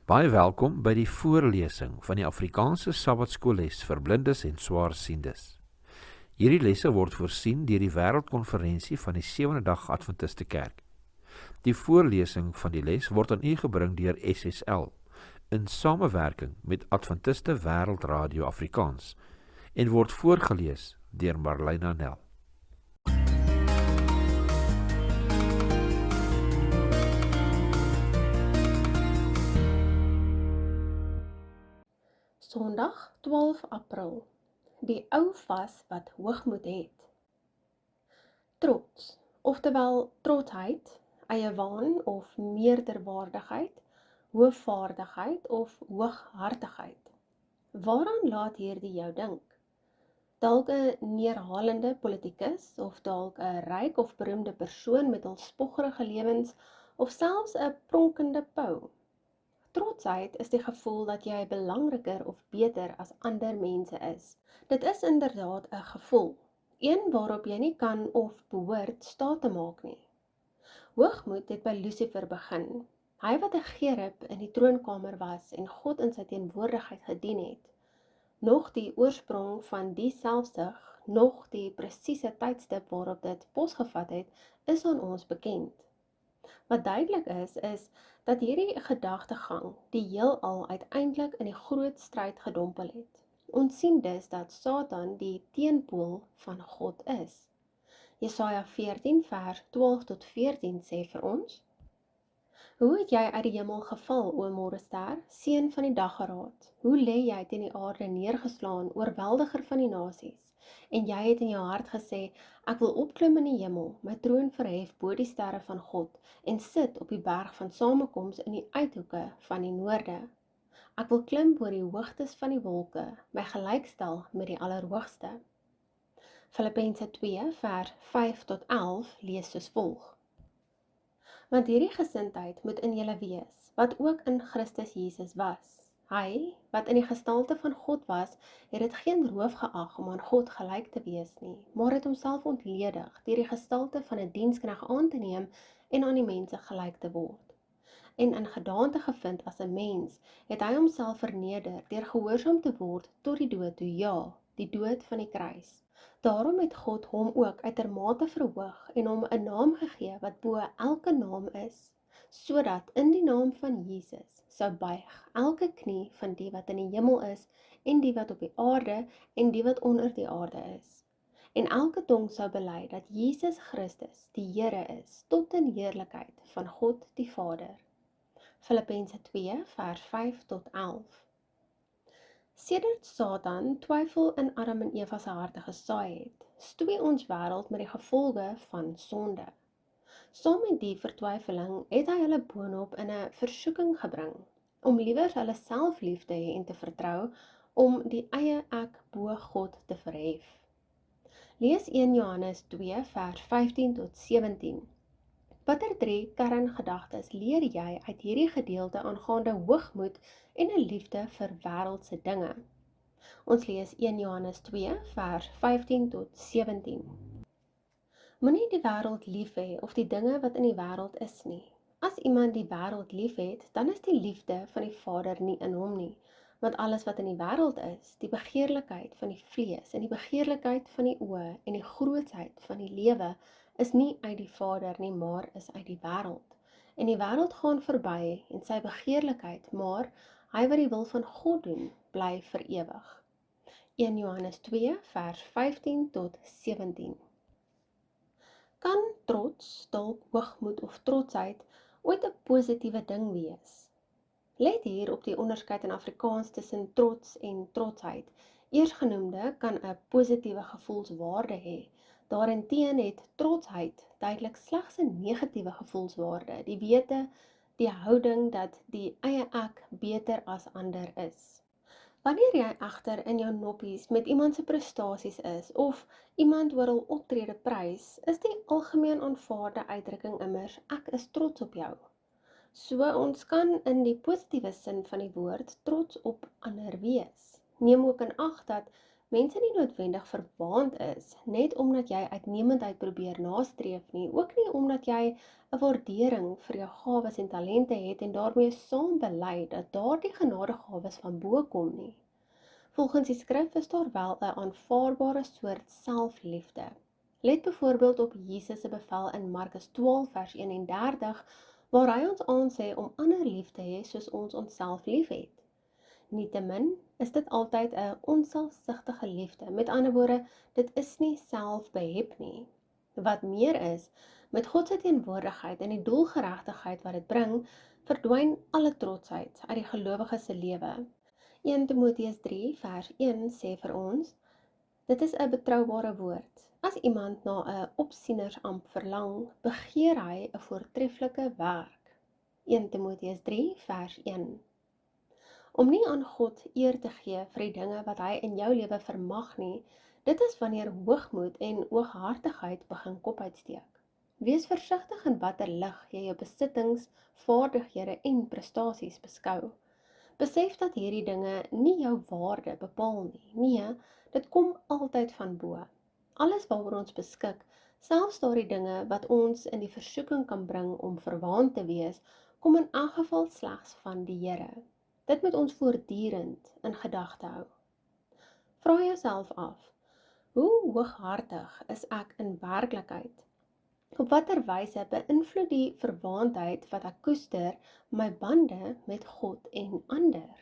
Baie welkom by die voorlesing van die Afrikaanse Sabbatskoolles vir blindes en swaarsiendes. Hierdie lesse word voorsien deur die Wêreldkonferensie van die Sewende Dag Adventiste Kerk. Die voorlesing van die les word aan u gebring deur SSL in samewerking met Adventiste Wêreldradio Afrikaans en word voorgeles deur Marlena Nel. Sondag 12 April, die ou vas wat hoogmoed het. Trots, oftewel trotsheid, eie waan of meerderwaardigheid, hoogvaardigheid of hooghartigheid. Waaraan laat hierdie jou dink? Dalk 'n neerhalende politikus of dalk 'n ryk of beroemde persoon met hul spoggerige lewens of selfs 'n pronkende pou. Trotsheid is die gevoel dat jy belangriker of beter as ander mense is. Dit is inderdaad 'n gevoel, een waarop jy nie kan of behoort staat te maak nie. Hoogmoed het by Lucifer begin, hy wat 'n gerub in die troonkamer was en God in sy teenwoordigheid gedien het. Nog die oorsprong van die selfsug, nog die presiese tydstip waarop dit posgevat het, is aan ons bekend. Wat duidelik is dat hierdie gedagtegang die heelal uiteindelik in die groot stryd gedompel het. Ons sien dus dat Satan die teenpool van God is. Jesaja 14 vers 12 tot 14 sê vir ons: Hoe het jy uit die hemel geval, o môrester, seun van die daggeraad? Hoe lê jy teen die aarde neergeslaan, oorweldiger van die nasies? En jy het in jou hart gesê, ek wil opklim in die hemel, my troon verhef bo die sterre van God, en sit op die berg van samekoms in die uithoeke van die noorde. Ek wil klim oor die hoogtes van die wolke, my gelykstel met die Allerhoogste. Filippense 2 vers 5 tot 11 lees soos volg. Want hierdie gesindheid moet in julle wees, wat ook in Christus Jesus was. Hy, wat in die gestalte van God was, het dit geen roof geag om aan God gelyk te wees nie, maar het homself ontledig deur die gestalte van 'n diensknegt aan te neem en aan die mense gelyk te word. En in gedaante gevind as 'n mens, het hy homself verneder deur gehoorsaam te word tot die dood toe, ja, die dood van die kruis. Daarom het God hom ook uitermate verhoog en hom 'n naam gegee wat bo elke naam is, sodat in die naam van Jesus sou buig elke knie van die wat in die hemel is en die wat op die aarde en die wat onder die aarde is. En elke tong sou bely dat Jesus Christus die Here is, tot in heerlikheid van God die Vader. Filippense 2 vers 5 tot 11. Sedert Satan twyfel in Adam en Eva se harte gesaai het, stoei ons wêreld met die gevolge van sonde. Saam met die vertwyfeling het hy hulle boonop in 'n versoeking gebring, om liewer hulle self lief te hê en te vertrou, om die eie ek bo God te verhef. Lees 1 Johannes 2 vers 15 tot 17. Watter 3 kerngedagtes leer jy uit hierdie gedeelte aangaande hoogmoed en 'n liefde vir wêreldse dinge? Ons lees 1 Johannes 2 vers 15 tot 17. Moenie die wêreld lief hê of die dinge wat in die wêreld is nie. As iemand die wêreld lief het, dan is die liefde van die Vader nie in hom nie. Want alles wat in die wêreld is, die begeerlikheid van die vlees en die begeerlikheid van die oë en die grootsheid van die lewe, is nie uit die Vader nie, maar is uit die wêreld. En die wêreld gaan verby en sy begeerlikheid, maar hy wat die wil van God doen, bly vir ewig. 1 Johannes 2 vers 15 tot 17. Kan trots, dalk hoogmoed of trotsheid ooit 'n positiewe ding wees? Let hier op die onderskeid in Afrikaans tussen trots en trotsheid. Eersgenoemde kan 'n positiewe gevoelswaarde hê. Daarenteen het trotsheid duidelik slegs 'n negatiewe gevoelswaarde, die wete, die houding dat die eie ek beter as ander is. Wanneer jy egter in jou noppies met iemand se prestasies is of iemand oor hul optrede prys, is die algemeen aanvaarde uitdrukking immers ek is trots op jou. So ons kan in die positiewe sin van die woord trots op ander wees. Neem ook in ag dat Mense nie noodwendig verwaand is, net omdat jy uitnemendheid probeer nastreef nie, ook nie omdat jy 'n waardering vir jou gawes en talente het en daarmee saam bely dat daardie genadegawes van bo kom nie. Volgens die skrif is daar wel 'n aanvaarbare soort selfliefde. Let byvoorbeeld op Jesus se bevel in Markus 12 vers 31 waar hy ons aansê om ander lief te hê soos ons onsself liefhet. Nietemin is dit altyd 'n onselfsugtige liefde. Met ander woorde, dit is nie selfbehep nie. Wat meer is, met God se teenwoordigheid en die doelgeregtigheid wat dit bring, verdwyn alle trotsheid uit die gelowige se lewe. 1 Timoteus 3 vers 1 sê vir ons, dit is 'n betroubare woord. As iemand na 'n opsienersamp verlang, begeer hy 'n voortreffelike werk. 1 Timoteus 3 vers 1. Om nie aan God eer te gee vir die dinge wat hy in jou lewe vermag nie, dit is wanneer hoogmoed en ooghartigheid begin kop uitsteek. Wees versigtig in watter lig jy jou besittings, vaardighede en prestasies beskou. Besef dat hierdie dinge nie jou waarde bepaal nie. Nee, dit kom altyd van bo. Alles waaroor ons beskik, selfs daardie dinge wat ons in die versoeking kan bring om verwaand te wees, kom in elk geval slegs van die Here. Dit moet ons voortdurend in gedagte hou. Vra jouself af, hoe hooghartig is ek in werklikheid? Op watter wyse beïnvloed die verwaandheid wat ek koester my bande met God en ander?